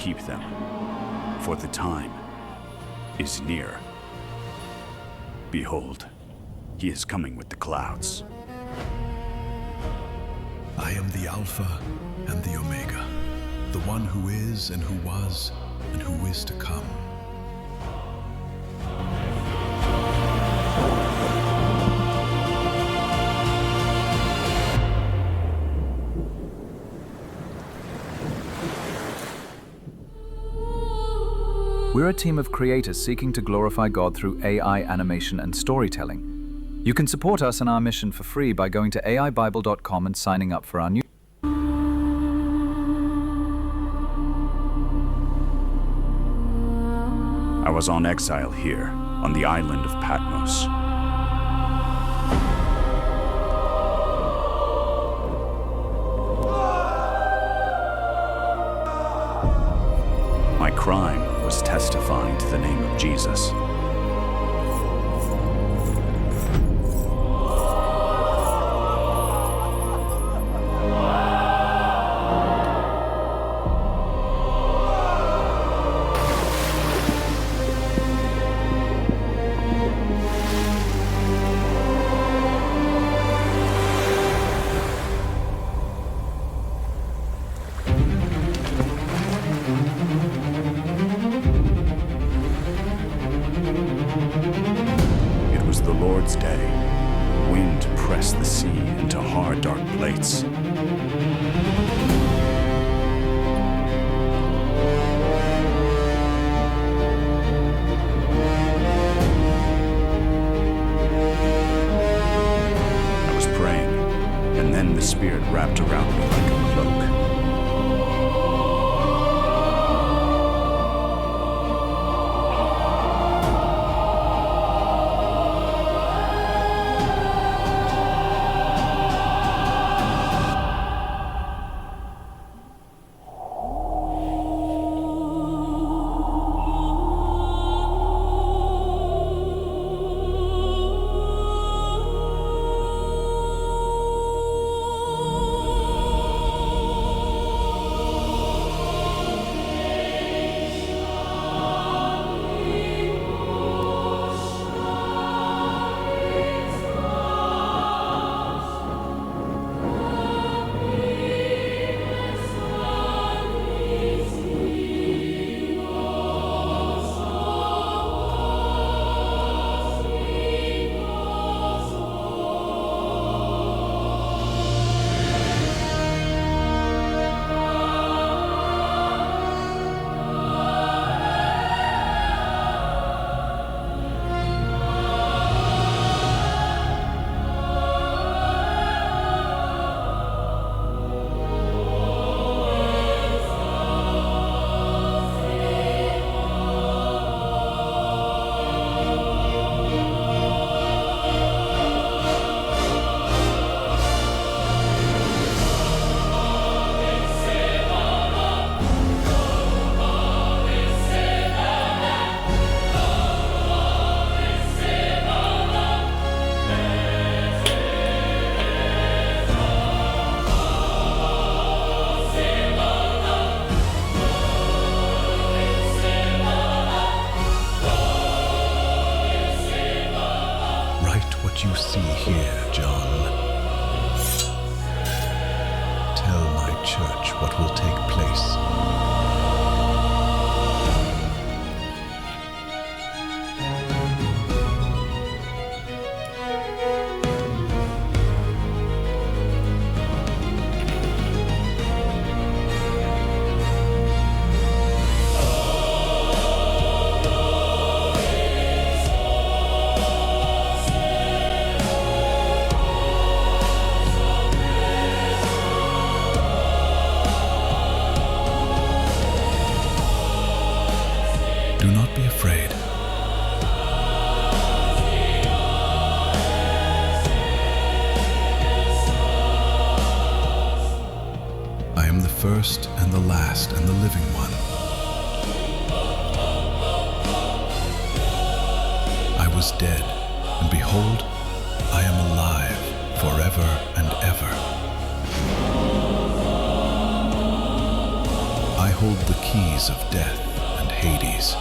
keep them, for the time is near. Behold, he is coming with the clouds. I am the Alpha and the Omega, the one who is and who was and who is to come. We're a team of creators seeking to glorify God through AI animation and storytelling. You can support us in our mission for free by going to aibible.com and signing up for our new. I was on exile here, on the island of Patmos. My crime was testifying to the name of Jesus. It was the Lord's day. Wind pressed the sea into hard, dark plates. I was praying, and then the Spirit wrapped around me like a cloak. You see here, John. Tell my church what will take place. Do not be afraid. I am the first and the last and the living one. I was dead, and behold, I am alive forever and ever. I hold the keys of death and Hades.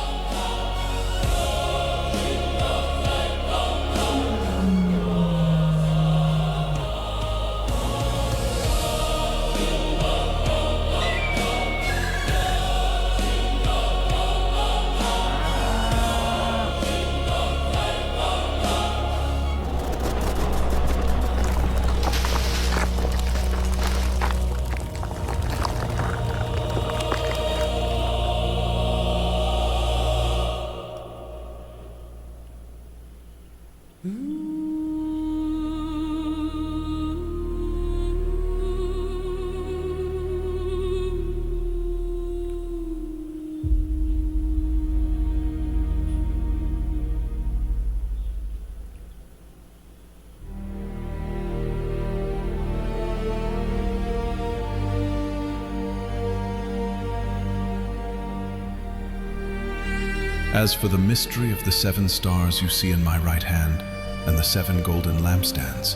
As for the mystery of the 7 stars you see in my right hand, and the 7 golden lampstands,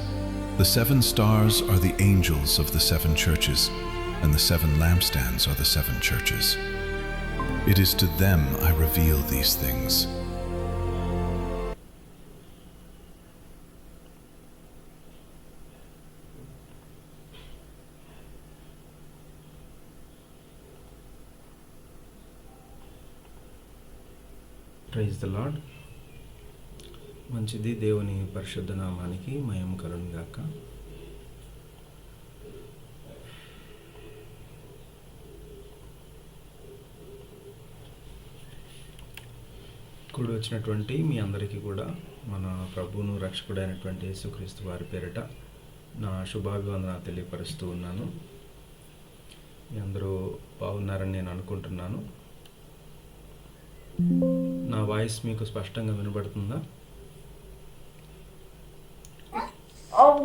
the 7 stars are the angels of the 7 churches, and the 7 lampstands are the 7 churches. It is to them I reveal these things. Praise the lord. మంచిది, దేవుని పరిశుద్ధ నామానికి మహిమ కలుగును గాక. కూడి వచ్చినటువంటి మీ అందరికీ కూడా మన ప్రభువును రక్షకుడైనటువంటి యేసుక్రీస్తు వారి పేరిట నా శుభాభివందన తెలియపరుస్తూ ఉన్నాను. మీ అందరూ బాగున్నారని నేను అనుకుంటున్నాను. నా వాయిస్ మీకు స్పష్టంగా వినబడుతుందా?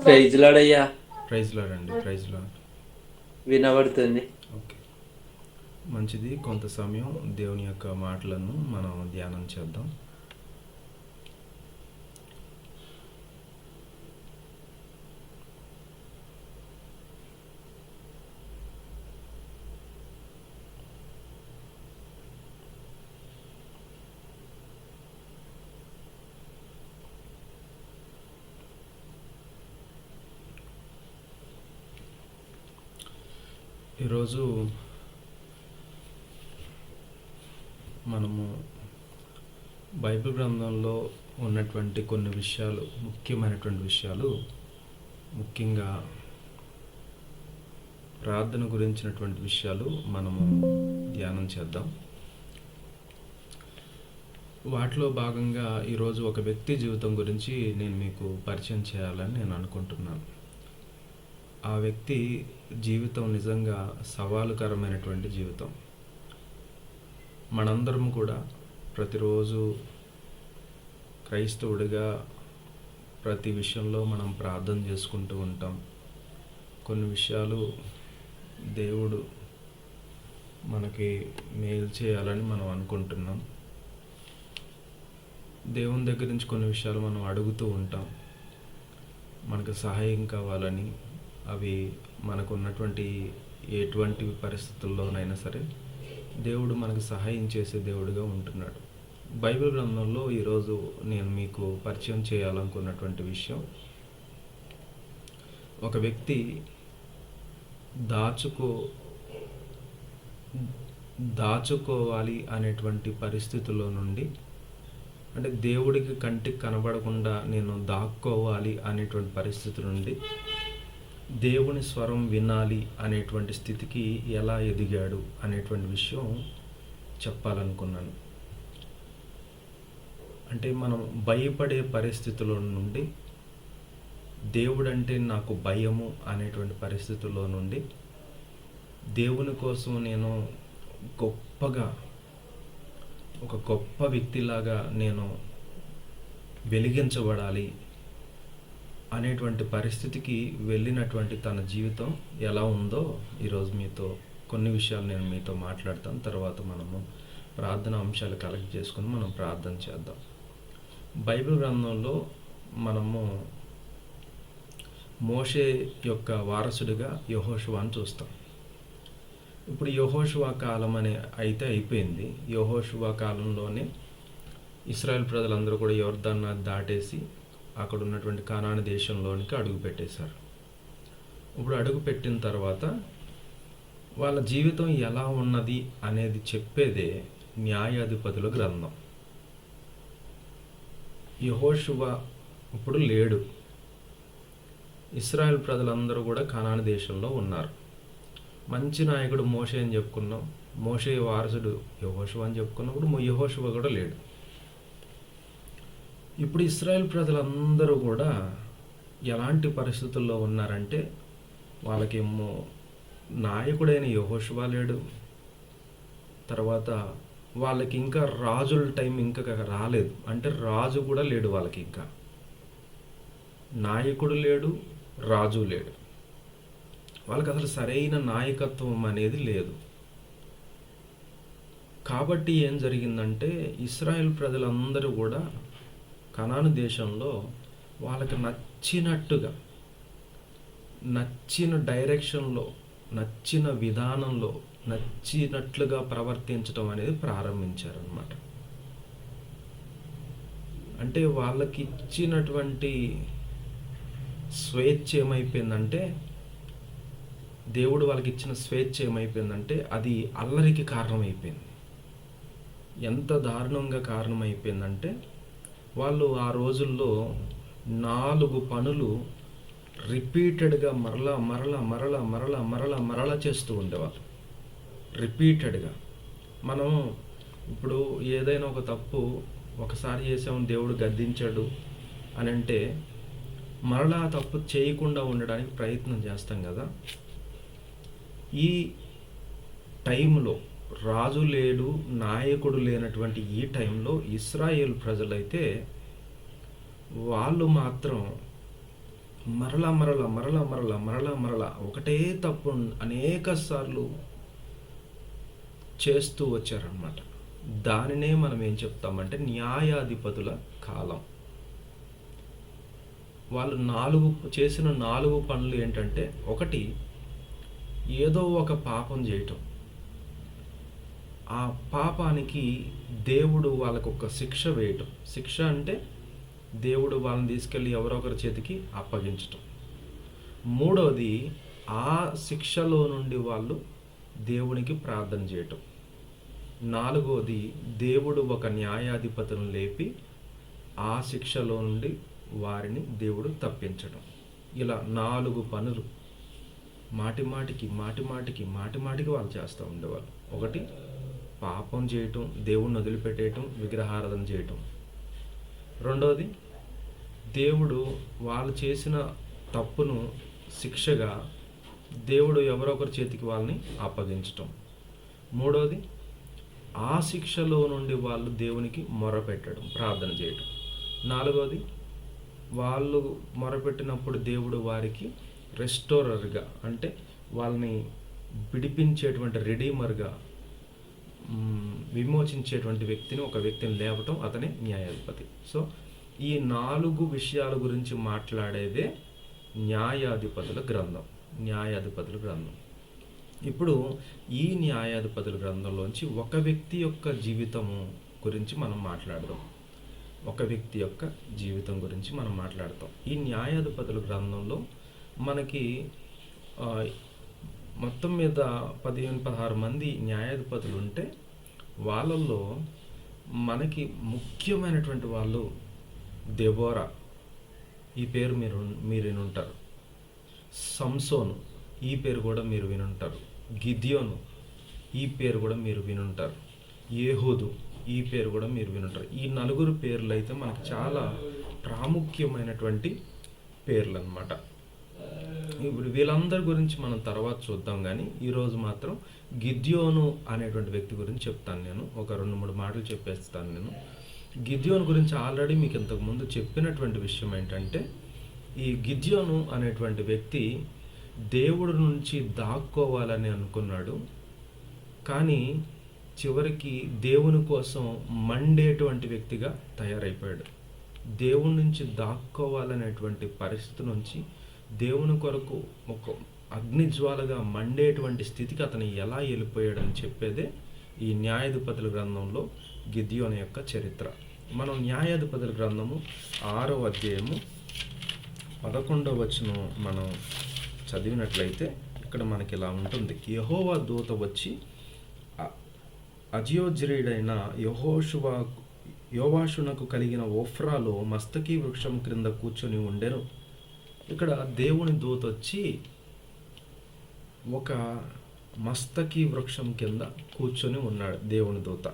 ప్రైజ్ లార్డ్ అయ్యా. ప్రైజ్ లార్డ్ అండి. ప్రైజ్ లార్డ్ వినబడుతుంది. ఓకే, మంచిది. కొంత సమయం దేవుని యొక్క మాటలను మనం ధ్యానం చేద్దాం. ఈరోజు మనము బైబిల్ గ్రంథంలో ఉన్నటువంటి కొన్ని విషయాలు, ముఖ్యమైనటువంటి విషయాలు, ముఖ్యంగా ప్రార్థన గురించినటువంటి విషయాలు మనము ధ్యానం చేద్దాం. వాటిలో భాగంగా ఈరోజు ఒక వ్యక్తి జీవితం గురించి నేను మీకు పరిచయం చేయాలని నేను అనుకుంటున్నాను. ఆ వ్యక్తి జీవితం నిజంగా సవాలుకరమైనటువంటి జీవితం. మనందరం కూడా ప్రతిరోజు క్రైస్తవుడిగా ప్రతి విషయంలో మనం ప్రార్థన చేసుకుంటూ ఉంటాం. కొన్ని విషయాలు దేవుడు మనకి మేలు చేయాలని మనం అనుకుంటున్నాం. దేవుని దగ్గర నుంచి కొన్ని విషయాలు మనం అడుగుతూ ఉంటాం, మనకు సహాయం కావాలని. అవి మనకు ఉన్నటువంటి ఎటువంటి పరిస్థితుల్లోనైనా సరే దేవుడు మనకు సహాయం చేసే దేవుడిగా ఉంటున్నాడు. బైబిల్ గ్రంథంలో ఈరోజు నేను మీకు పరిచయం చేయాలనుకున్నటువంటి విషయం, ఒక వ్యక్తి దాచుకోవాలి అనేటువంటి పరిస్థితుల్లో నుండి, అంటే దేవుడికి కంటికి కనబడకుండా నేను దాక్కోవాలి అనేటువంటి పరిస్థితి నుండి దేవుని స్వరం వినాలి అనేటువంటి స్థితికి ఎలా ఎదిగాడు అనేటువంటి విషయం చెప్పాలనుకున్నాను. అంటే మనం భయపడే పరిస్థితుల నుండి, దేవుడంటే నాకు భయము అనేటువంటి పరిస్థితుల్లో నుండి, దేవుని కోసం నేను ఒక గొప్ప వ్యక్తిలాగా నేను వెలిగించబడాలి అనేటువంటి పరిస్థితికి వెళ్ళినటువంటి తన జీవితం ఎలా ఉందో ఈరోజు మీతో కొన్ని విషయాలు నేను మీతో మాట్లాడతాను. తర్వాత మనము ప్రార్థన అంశాలు కలెక్ట్ చేసుకొని మనం ప్రార్థన చేద్దాం. బైబిల్ గ్రంథంలో మనము మోషే యొక్క వారసుడిగా యెహోషువను చూస్తాం. ఇప్పుడు యెహోషువ కాలం అయితే అయిపోయింది. యెహోషువ కాలంలోనే ఇశ్రాయేల్ ప్రజలందరూ కూడా యొర్దాను నది దాటేసి అక్కడ ఉన్నటువంటి కానాను దేశంలోనికి అడుగు పెట్టేశారు. ఇప్పుడు అడుగు పెట్టిన తర్వాత వాళ్ళ జీవితం ఎలా ఉన్నది అనేది చెప్పేదే న్యాయాధిపతుల గ్రంథం. యెహోషువ ఇప్పుడు లేడు. ఇశ్రాయేల్ ప్రజలందరూ కూడా కానాను దేశంలో ఉన్నారు. మంచి నాయకుడు మోషే అని చెప్పుకున్నాం. మోషే వారసుడు యెహోషువ అని చెప్పుకున్నప్పుడు యెహోషువ కూడా లేడు. ఇప్పుడు ఇశ్రాయేల్ ప్రజలందరూ కూడా ఎలాంటి పరిస్థితుల్లో ఉన్నారంటే, వాళ్ళకేమో నాయకుడైన యెహోషువ లేడు. తర్వాత వాళ్ళకి ఇంకా రాజుల టైం ఇంకా రాలేదు. అంటే రాజు కూడా లేడు వాళ్ళకి. ఇంకా నాయకుడు లేడు, రాజు లేడు. వాళ్ళకి అసలు సరైన నాయకత్వం అనేది లేదు. కాబట్టి ఏం జరిగిందంటే, ఇశ్రాయేల్ ప్రజలందరూ కూడా కనాను దేశంలో వాళ్ళకి నచ్చినట్టుగా, నచ్చిన డైరెక్షన్లో, నచ్చిన విధానంలో, నచ్చినట్లుగా ప్రవర్తించడం అనేది ప్రారంభించారన్నమాట. అంటే వాళ్ళకి ఇచ్చినటువంటి స్వేచ్ఛ ఏమైపోయిందంటే, దేవుడు వాళ్ళకి ఇచ్చిన స్వేచ్ఛ ఏమైపోయిందంటే అది అల్లరికి కారణమైపోయింది. ఎంత దారుణంగా కారణమైపోయిందంటే, వాళ్ళు ఆ రోజుల్లో 4 పనులు రిపీటెడ్గా మరలా చేస్తూ ఉండేవాళ్ళు. రిపీటెడ్గా. మనం ఇప్పుడు ఏదైనా ఒక తప్పు ఒకసారి చేసాము, దేవుడు గద్దించాడు అని అంటే మరలా ఆ తప్పు చేయకుండా ఉండడానికి ప్రయత్నం చేస్తాం కదా. ఈ టైంలో రాజు లేడు, నాయకుడు లేనటువంటి ఈ టైంలో ఇశ్రాయేల్ ప్రజలైతే వాళ్ళు మాత్రం మరలా ఒకటే తప్పు అనేక సార్లు చేస్తూ వచ్చారన్నమాట. దానినే మనం ఏం చెప్తామంటే న్యాయాధిపతుల కాలం. వాళ్ళు చేసిన 4 పనులు ఏంటంటే, ఒకటి ఏదో ఒక పాపం చేయటం. ఆ పాపానికి దేవుడు వాళ్ళకు ఒక శిక్ష వేయటం. శిక్ష అంటే దేవుడు వాళ్ళని తీసుకెళ్ళి ఎవరో ఒకరి చేతికి అప్పగించటం. మూడవది, ఆ శిక్షలో నుండి వాళ్ళు దేవునికి ప్రార్థన చేయటం. నాలుగవది, దేవుడు ఒక న్యాయాధిపతులను లేపి ఆ శిక్షలో నుండి వారిని దేవుడు తప్పించడం. ఇలా 4 పనులు మాటిమాటికి వాళ్ళు చేస్తూ ఉండేవాళ్ళు. ఒకటి, పాపం చేయటం, దేవుణ్ణి వదిలిపెట్టేయటం, విగ్రహారాధన చేయటం. రెండవది, దేవుడు వాళ్ళు చేసిన తప్పును శిక్షగా దేవుడు ఎవరో ఒకరి చేతికి వాళ్ళని అప్పగించటం. మూడవది, ఆ శిక్షలో నుండి వాళ్ళు దేవునికి మొరపెట్టడం, ప్రార్థన చేయటం. నాలుగవది, వాళ్ళు మొరపెట్టినప్పుడు దేవుడు వారికి రెస్టోరర్గా, అంటే వాళ్ళని విడిపించేటువంటి రెడీమర్గా, విమోచించేటువంటి ఒక వ్యక్తిని లేపటం, అతనే న్యాయాధిపతి. సో ఈ 4 విషయాల గురించి మాట్లాడేదే న్యాయాధిపతుల గ్రంథం. ఇప్పుడు ఈ న్యాయాధిపతుల గ్రంథంలోంచి ఒక వ్యక్తి యొక్క జీవితము గురించి మనం మాట్లాడదాం. ఈ న్యాయాధిపతుల గ్రంథంలో మనకి మొత్తం మీద 15-16 మంది న్యాయాధిపతులు ఉంటే, వాళ్ళల్లో మనకి ముఖ్యమైనటువంటి వాళ్ళు దెబోరా, ఈ పేరు మీరు వినుంటారు. సంసోను, ఈ పేరు కూడా మీరు వినుంటారు. గిద్యోను, ఈ పేరు కూడా మీరు వినుంటారు. ఏహూదు, ఈ పేరు కూడా మీరు వినుంటారు. ఈ 4 పేర్లు అయితే మనకు చాలా ప్రాముఖ్యమైనటువంటి పేర్లు అన్నమాట. ఇప్పుడు వీళ్ళందరి గురించి మనం తర్వాత చూద్దాం, కానీ ఈరోజు మాత్రం గిద్యోను అనేటువంటి వ్యక్తి గురించి చెప్తాను. నేను ఒక 2-3 మాటలు చెప్పేస్తాను. నేను గిద్యోను గురించి ఆల్రెడీ మీకు ఇంతకుముందు చెప్పినటువంటి విషయం ఏంటంటే, ఈ గిద్యోను అనేటువంటి వ్యక్తి దేవుడి నుంచి దాక్కోవాలని అనుకున్నాడు. కానీ చివరికి దేవుని కోసం మండేటువంటి వ్యక్తిగా తయారైపోయాడు. దేవుడి నుంచి దాక్కోవాలనేటువంటి పరిస్థితి నుంచి దేవుని కొరకు అగ్నిజ్వాలగా మండేటువంటి స్థితికి అతను ఎలా వెళ్ళిపోయాడని చెప్పేదే ఈ న్యాయాధిపతుల గ్రంథంలో గిద్యోను యొక్క చరిత్ర. మనం న్యాయాధిపతుల గ్రంథము 6వ అధ్యాయము 11వ వచనం మనం చదివినట్లయితే ఇక్కడ మనకి ఇలా ఉంటుంది. యెహోవా దూత వచ్చి అజియోజ్రీయుడైన యోవాషునకు కలిగిన ఓఫ్రాలో మస్తకి వృక్షం క్రింద కూర్చొని ఉండెను. ఇక్కడ దేవుని దూత వచ్చి ఒక మస్తకి వృక్షం కింద కూర్చొని ఉన్నాడు. దేవుని దూత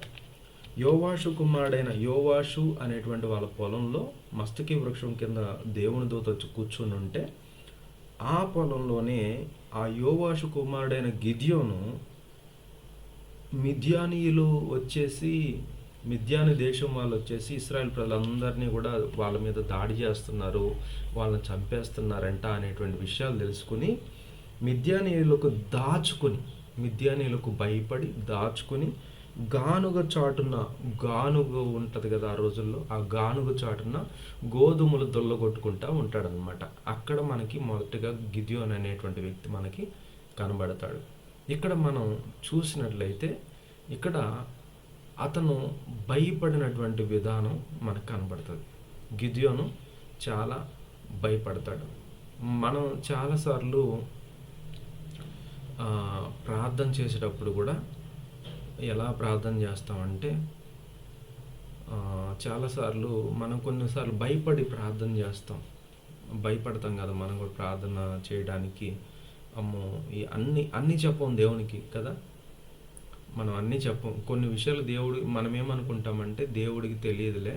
యోవాషు కుమారుడైన యోవాషు అనేటువంటి వాళ్ళ పొలంలో మస్తకి వృక్షం కింద దేవుని దూత వచ్చి కూర్చొని ఉంటే, ఆ పొలంలోనే ఆ యోవాషు కుమారుడైన గిద్యోను మిద్యానీయులు వచ్చేసి, మిద్యాని దేశం వాళ్ళు వచ్చేసి ఇశ్రాయేల్ ప్రజలందరినీ కూడా వాళ్ళ మీద దాడి చేస్తున్నారు, వాళ్ళని చంపేస్తున్నారంట అనేటువంటి విషయాలు తెలుసుకుని మిద్యానీయులకు భయపడి దాచుకుని గానుగ చాటున, గానుగ ఉంటుంది కదా ఆ రోజుల్లో, ఆ గానుగ చాటున గోధుమలు దొల్లగొట్టుకుంటా ఉంటాడనమాట. అక్కడ మనకి మొదటిగా గిద్యోను అనేటువంటి వ్యక్తి మనకి కనబడతాడు. ఇక్కడ మనం చూసినట్లయితే ఇక్కడ అతను భయపడినటువంటి విధానం మనకు కనబడుతుంది. గిద్యోను చాలా భయపడతాడు. మనం చాలాసార్లు ప్రార్థన చేసేటప్పుడు కూడా ఎలా ప్రార్థన చేస్తామంటే, చాలాసార్లు మనం కొన్నిసార్లు భయపడి ప్రార్థన చేస్తాం. భయపడతాం కదా మనం కూడా ప్రార్థన చేయడానికి. అమ్మో ఈ అన్నీ చెప్పం దేవునికి కదా, మనం అన్నీ చెప్పం. కొన్ని విషయాలు దేవుడు, మనం ఏమనుకుంటామంటే దేవుడికి తెలియదులే,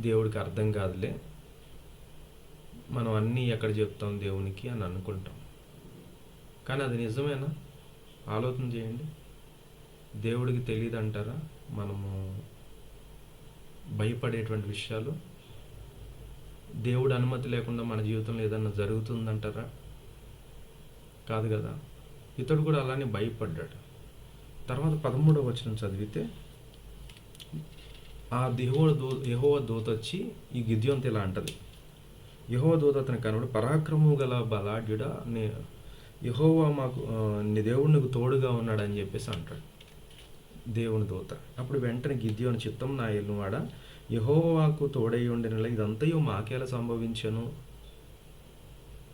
దేవుడికి అర్థం కాదులే, మనం అన్నీ ఎక్కడ చెప్తాం దేవునికి అని అనుకుంటాం. కానీ అది నిజమేనా? ఆలోచన చేయండి. దేవుడికి తెలియదు అంటారా మనము భయపడేటువంటి విషయాలు? దేవుడి అనుమతి లేకుండా మన జీవితంలో ఏదన్నా జరుగుతుందంటారా? కాదు కదా. ఇతడు కూడా అలానే భయపడ్డాడు. తర్వాత 13వ వచనం చదివితే, ఆ యెహోవా దూత వచ్చి ఈ గిద్యోనుతో ఇలా అంటది. యెహోవా దూత అతని కనుడు, పరాక్రమము గల బలాఢ్యుడా, యెహోవా మాకు నీ దేవుడు నీకు తోడుగా ఉన్నాడని చెప్పేసి అంటాడు దేవుని దూత. అప్పుడు వెంటనే గిద్యోను చిత్తం నా ఎల్లువాడ, యెహోవాకు తోడై ఉండిన ఇదంతయు మాకేలా సంభవించను.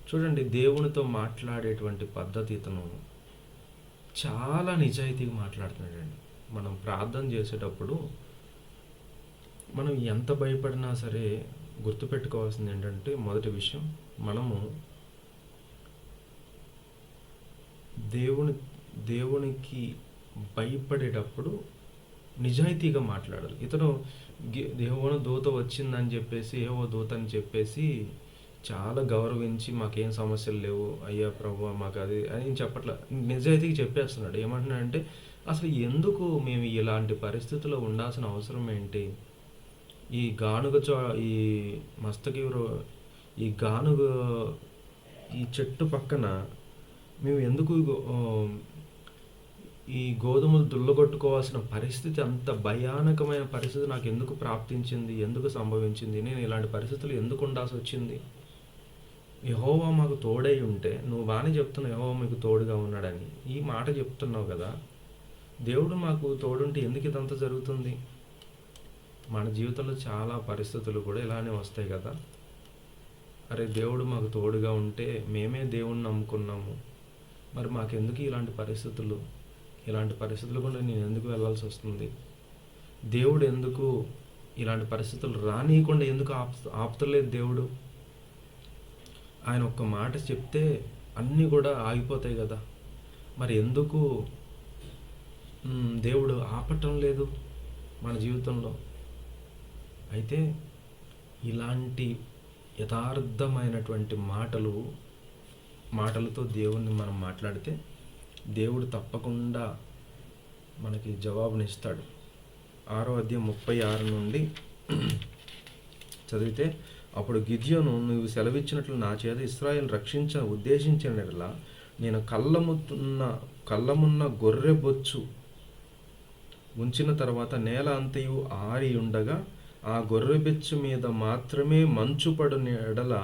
చూడండి, దేవునితో మాట్లాడేటువంటి పద్ధతి ఇతను చాలా నిజాయితీగా మాట్లాడుతున్నాడండి. మనం ప్రార్థన చేసేటప్పుడు మనం ఎంత భయపడినా సరే గుర్తుపెట్టుకోవాల్సింది ఏంటంటే, మొదటి విషయం, మనము దేవునికి భయపడేటప్పుడు నిజాయితీగా మాట్లాడాలి. ఇతను దేవుని దూత వచ్చిందని చెప్పేసి, ఏవో దూత అని చెప్పేసి చాలా గౌరవించి మాకేం సమస్యలు లేవు అయ్యా ప్రభువా మాకు అది అని చెప్పట్లా, నిజాయితీగా చెప్పేస్తున్నాడు. ఏమంటున్నాడంటే, అసలు ఎందుకు మేము ఇలాంటి పరిస్థితుల్లో ఉండాల్సిన అవసరం ఏంటి? ఈ గానుగ ఈ మస్తకి ఈ గానుగ ఈ చెట్టు పక్కన మేము ఎందుకు ఈ గోధుమలు దుల్లగొట్టుకోవాల్సిన పరిస్థితి, అంత భయానకమైన పరిస్థితి నాకు ఎందుకు ప్రాప్తించింది, ఎందుకు సంభవించింది, నేను ఇలాంటి పరిస్థితులు ఎందుకు ఉండాల్సి వచ్చింది? యెహోవా మాకు తోడై ఉంటే, నువ్వు బాగానే చెప్తున్నావు యెహోవా మీకు తోడుగా ఉన్నాడని, ఈ మాట చెప్తున్నావు కదా, దేవుడు మాకు తోడుంటే ఎందుకు ఇదంతా జరుగుతుంది? మన జీవితంలో చాలా పరిస్థితులు కూడా ఇలానే వస్తాయి కదా. అరే దేవుడు మాకు తోడుగా ఉంటే మేమే దేవుణ్ణి నమ్ముకున్నాము, మరి మాకెందుకు ఇలాంటి పరిస్థితులు కూడా నేను ఎందుకు వెళ్ళాల్సి వస్తుంది? దేవుడు ఎందుకు ఇలాంటి పరిస్థితులు రానియకుండా ఎందుకు ఆపుతలేదు దేవుడు? ఆయన ఒక్క మాట చెప్తే అన్నీ కూడా ఆగిపోతాయి కదా, మరి ఎందుకు దేవుడు ఆపటం లేదు మన జీవితంలో? అయితే ఇలాంటి యథార్థమైనటువంటి మాటలతో దేవుణ్ణి మనం మాట్లాడితే దేవుడు తప్పకుండా మనకి జవాబునిస్తాడు. 6వ అధ్యాయం 36 నుండి చదివితే, అప్పుడు గిద్యోను, నువ్వు సెలవిచ్చినట్లు నా చేత ఇశ్రాయేలు ఉద్దేశించినట్లా నేను కళ్ళమున్న గొర్రె బొచ్చు ఉంచిన తర్వాత నేల అంతయు ఆరి ఉండగా ఆ గొర్రె బెచ్చు మీద మాత్రమే మంచు పడిన ఎడల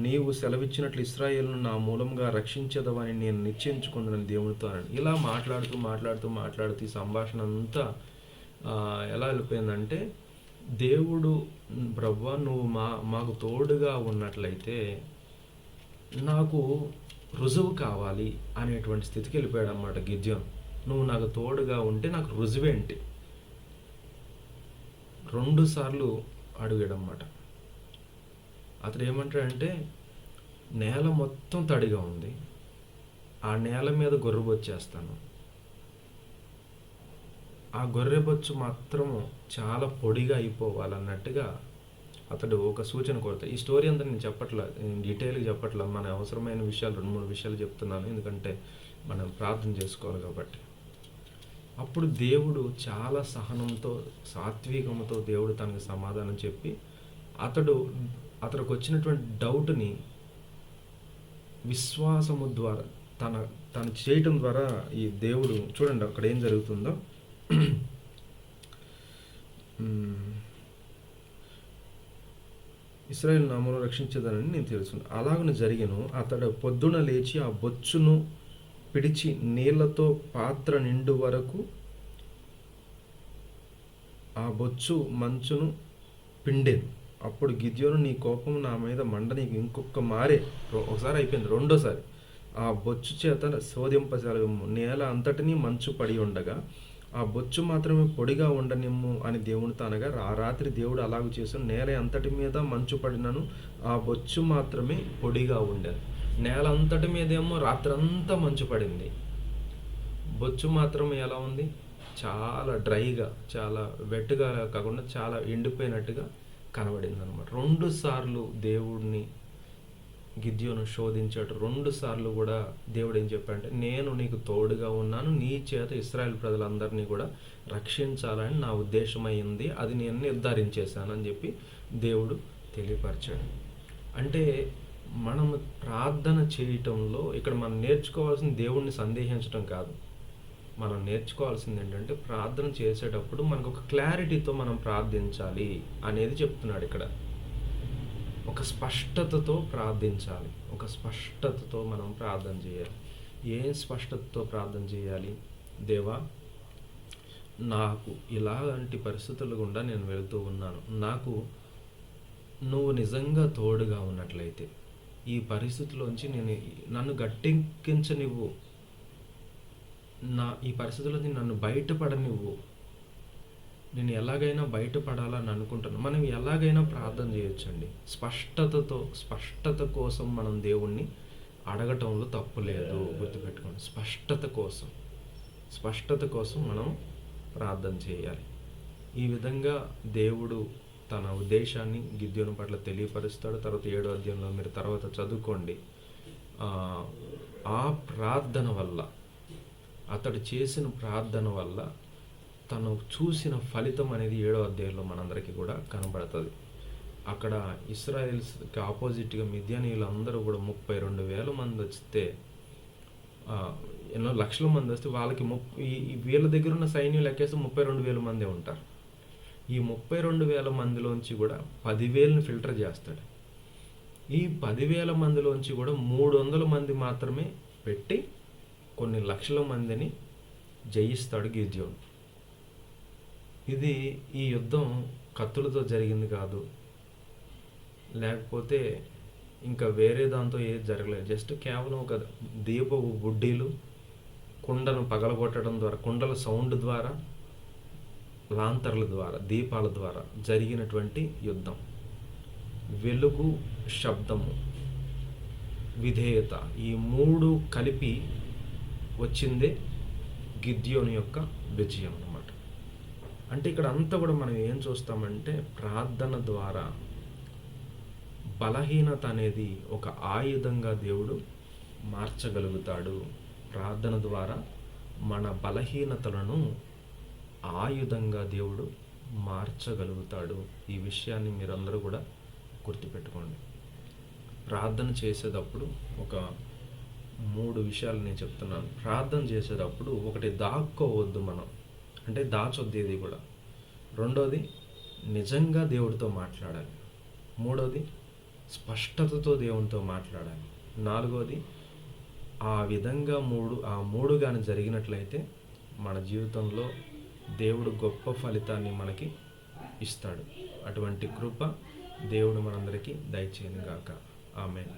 నీవు సెలవిచ్చినట్లు ఇశ్రాయేలును నా మూలంగా రక్షించదవని నేను నిశ్చయించుకుందని దేవునితో అన్నాడు. ఇలా మాట్లాడుతూ ఈ సంభాషణ అంతా ఎలా వెళ్ళిపోయిందంటే, దేవుడు ప్రభువా నువ్వు మాకు తోడుగా ఉన్నట్లయితే నాకు రుజువు కావాలి అనేటువంటి స్థితికి వెళ్ళిపోయాడు అన్నమాట గిద్యోను. నువ్వు నాకు తోడుగా ఉంటే నాకు రుజువేంటి? 2 సార్లు అడిగాడన్నమాట. అతడు ఏమంటాడంటే, నేల మొత్తం తడిగా ఉంది, ఆ నేల మీద గొర్రెబొచ్చేస్తాను, ఆ గొర్రెబొచ్చు మాత్రం చాలా పొడిగా అయిపోవాలన్నట్టుగా అతడు ఒక సూచన కోరుతాడు. ఈ స్టోరీ అంతా నేను చెప్పట్లా, డీటెయిల్గా చెప్పట్లా, మన అవసరమైన విషయాలు 2-3 విషయాలు చెప్తున్నాను, ఎందుకంటే మనం ప్రార్థన చేసుకోవాలి కాబట్టి. అప్పుడు దేవుడు చాలా సహనంతో సాత్వికంతో దేవుడు తనకు సమాధానం చెప్పి అతడికి వచ్చినటువంటి డౌట్ని విశ్వాసము ద్వారా తను చేయటం ద్వారా ఈ దేవుడు చూడండి అక్కడ ఏం జరుగుతుందో. ఇశ్రాయేలు నామములో రక్షించదనని నేను తెలుసును. అలాగనే జరిగెను. అతడు పొద్దున లేచి ఆ బొచ్చును పిడిచి నీళ్లతో పాత్ర నిండు వరకు ఆ బొచ్చు మంచును పిండేను. అప్పుడు గిద్యోను, నీ కోపం నా మీద మండ నీకు ఇంకొక మారే, ఒకసారి అయిపోయింది, రెండోసారి ఆ బొచ్చు చేత శోధింపజలగము, నేల అంతటినీ మంచు పడి ఉండగా ఆ బొచ్చు మాత్రమే పొడిగా ఉండనిమ్ము అని దేవునితో అనగా, ఆ రాత్రి దేవుడు అలాగూ చేశాను. నేల అంతటి మీద మంచు పడినను ఆ బొచ్చు మాత్రమే పొడిగా ఉండేది. నేల అంతటి మీదేమో రాత్రంతా మంచు పడింది, బొచ్చు మాత్రం ఎలా ఉంది? చాలా డ్రైగా, చాలా వెట్టుగా కాకుండా చాలా ఎండిపోయినట్టుగా కనబడింది అనమాట. 2 సార్లు దేవుడిని గిద్యోను శోధించాడు. 2 సార్లు కూడా దేవుడు ఏం చెప్పాడంటే, నేను నీకు తోడుగా ఉన్నాను, నీ చేత ఇశ్రాయేలు ప్రజలందరినీ కూడా రక్షించాలని నా ఉద్దేశమైంది, అది నేను నిర్ధారించేశాను అని చెప్పి దేవుడు తెలియపరిచాడు. అంటే మనం ప్రార్థన చేయటంలో ఇక్కడ మనం నేర్చుకోవాల్సిన దేవుణ్ణి సందేహించడం కాదు, మనం నేర్చుకోవాల్సింది ఏంటంటే ప్రార్థన చేసేటప్పుడు మనకు ఒక క్లారిటీతో మనం ప్రార్థించాలి అనేది చెప్తున్నాడు ఇక్కడ. ఒక స్పష్టతతో ప్రార్థించాలి, ఒక స్పష్టతతో మనం ప్రార్థన చేయాలి. ఏం స్పష్టతతో ప్రార్థన చేయాలి? దేవా, నాకు ఇలాంటి పరిస్థితులు గుండా నేను వెళ్తూ ఉన్నాను, నాకు నువ్వు నిజంగా తోడుగా ఉన్నట్లయితే ఈ పరిస్థితిలోంచి నన్ను గట్టెక్కించనివ్వు, ఈ పరిస్థితుల్లోంచి నన్ను బయటపడనివ్వు, నేను ఎలాగైనా బయటపడాలని అనుకుంటున్నాను. మనం ఎలాగైనా ప్రార్థన చేయొచ్చండి. స్పష్టత కోసం మనం దేవుణ్ణి అడగటంలో తప్పు లేదు, గుర్తుపెట్టుకోండి. స్పష్టత కోసం మనం ప్రార్థన చేయాలి. ఈ విధంగా దేవుడు తన ఉద్దేశాన్ని గిద్యోను పట్ల తెలియపరుస్తాడు. తర్వాత 7వ అధ్యాయంలో మీరు తర్వాత చదువుకోండి. ఆ ప్రార్థన వల్ల, అతడు చేసిన ప్రార్థన వల్ల తను చూసిన ఫలితం అనేది 7వ అధ్యాయంలో మనందరికీ కూడా కనబడుతుంది. అక్కడ ఇశ్రాయేల్స్కి ఆపోజిట్గా మిద్యానీయులు అందరూ కూడా 32,000 మంది వస్తే, ఎన్నో లక్షల మంది వస్తే వాళ్ళకి వీళ్ళ దగ్గర ఉన్న సైన్యం లెక్కేస్తే 32,000 మందే ఉంటారు. ఈ 32,000 మందిలోంచి కూడా 10,000ని ఫిల్టర్ చేస్తాడు. ఈ 10,000 మందిలోంచి కూడా 300 మంది మాత్రమే పెట్టి కొన్ని లక్షల మందిని జయిస్తాడు గిద్యోను. ఈ యుద్ధం కత్తులతో జరిగింది కాదు, లేకపోతే ఇంకా వేరే దాంతో ఏది జరగలేదు. జస్ట్ కేవలం ఒక దీపపు బుడ్డీలు, కుండను పగలగొట్టడం ద్వారా, కుండల సౌండ్ ద్వారా, లాంతర్ల ద్వారా, దీపాల ద్వారా జరిగినటువంటి యుద్ధం. వెలుగు, శబ్దము, విధేయత, ఈ 3 కలిపి వచ్చిందే గిద్యోను యొక్క విజయం అన్నమాట. అంటే ఇక్కడ అంతా కూడా మనం ఏం చూస్తామంటే, ప్రార్థన ద్వారా బలహీనత అనేది ఒక ఆయుధంగా దేవుడు మార్చగలుగుతాడు. ప్రార్థన ద్వారా మన బలహీనతలను ఆయుధంగా దేవుడు మార్చగలుగుతాడు. ఈ విషయాన్ని మీరందరూ కూడా గుర్తుపెట్టుకోండి. ప్రార్థన చేసేటప్పుడు ఒక 3 విషయాలు నేను చెప్తున్నాను. ప్రార్థన చేసేటప్పుడు ఒకటి, దాక్కోవద్దు మనం, అంటే దాచొద్దు ఇది కూడా. రెండోది, నిజంగా దేవుడితో మాట్లాడాలి. మూడోది, స్పష్టతతో దేవునితో మాట్లాడాలి. 4వది, ఆ విధంగా ఆ మూడు కానీ జరిగినట్లయితే మన జీవితంలో దేవుడు గొప్ప ఫలితాన్ని మనకి ఇస్తాడు. అటువంటి కృప దేవుడు మనందరికీ దయచేయను గాక. ఆమేన్.